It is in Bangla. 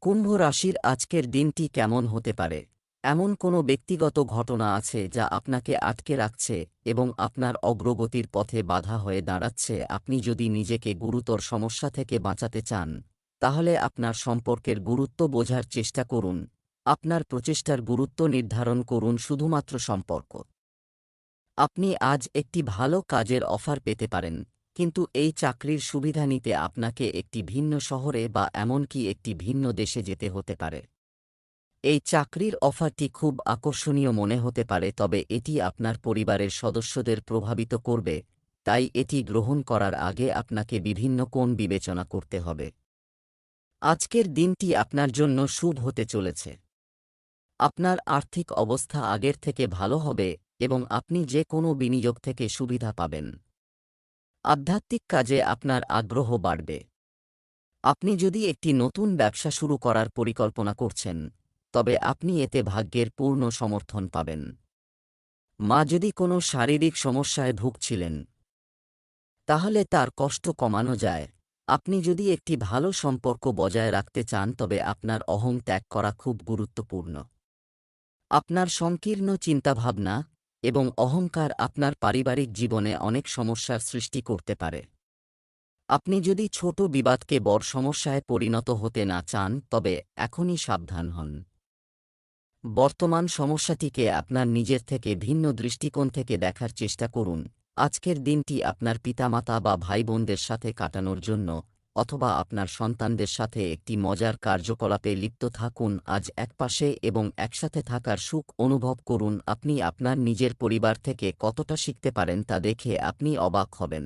কুম্ভ রাশির আজকের দিনটি কেমন হতে পারে? এমন কোনো ব্যক্তিগত ঘটনা আছে যা আপনাকে আটকে রাখছে এবং আপনার অগ্রগতির পথে বাধা হয়ে দাঁড়াচ্ছে? আপনি যদি নিজেকে গুরুতর সমস্যা থেকে বাঁচাতে চান, তাহলে আপনার সম্পর্কের গুরুত্ব বোঝার চেষ্টা করুন। আপনার প্রচেষ্টার গুরুত্ব নির্ধারণ করুন শুধুমাত্র সম্পর্ক। আপনি আজ একটি ভালো কাজের অফার পেতে পারেন, কিন্তু এই চাকরির সুবিধা নিতে আপনাকে একটি ভিন্ন শহরে বা এমনকি একটি ভিন্ন দেশে যেতে হতে পারে। এই চাকরির অফারটি খুব আকর্ষণীয় মনে হতে পারে, তবে এটি আপনার পরিবারের সদস্যদের প্রভাবিত করবে, তাই এটি গ্রহণ করার আগে আপনাকে বিভিন্ন কোণ বিবেচনা করতে হবে। আজকের দিনটি আপনার জন্য শুভ হতে চলেছে। আপনার আর্থিক অবস্থা আগের থেকে ভালো হবে এবং আপনি যে কোনো বিনিয়োগ থেকে সুবিধা পাবেন। আধ্যাত্মিক কাজে আপনার আগ্রহ বাড়বে। আপনি যদি একটি নতুন ব্যবসা শুরু করার পরিকল্পনা করছেন, তবে আপনি এতে ভাগ্যের পূর্ণ সমর্থন পাবেন। মা যদি কোনো শারীরিক সমস্যায় ভুগছিলেন, তাহলে তার কষ্ট কমানো যায়। আপনি যদি একটি ভালো সম্পর্ক বজায় রাখতে চান, তবে আপনার অহং ত্যাগ করা খুব গুরুত্বপূর্ণ। আপনার সংকীর্ণ চিন্তাভাবনা এবং অহংকার আপনার পারিবারিক জীবনে অনেক সমস্যার সৃষ্টি করতে পারে। আপনি যদি ছোট বিবাদকে বড় সমস্যায় পরিণত হতে না চান, তবে এখনই সাবধান হন। বর্তমান সমস্যাটিকে আপনার নিজের থেকে ভিন্ন দৃষ্টিকোণ থেকে দেখার চেষ্টা করুন। আজকের দিনটি আপনার পিতামাতা বা ভাইবোনদের সাথে কাটানোর জন্য, অথবা আপনার সন্তানদের সাথে একটি মজার কার্যকলাপে লিপ্ত থাকুন। আজ একপাশে এবং একসাথে থাকার সুখ অনুভব করুন। আপনি আপনার নিজের পরিবার থেকে কতটা শিখতে পারেন তা দেখে আপনি অবাক হবেন।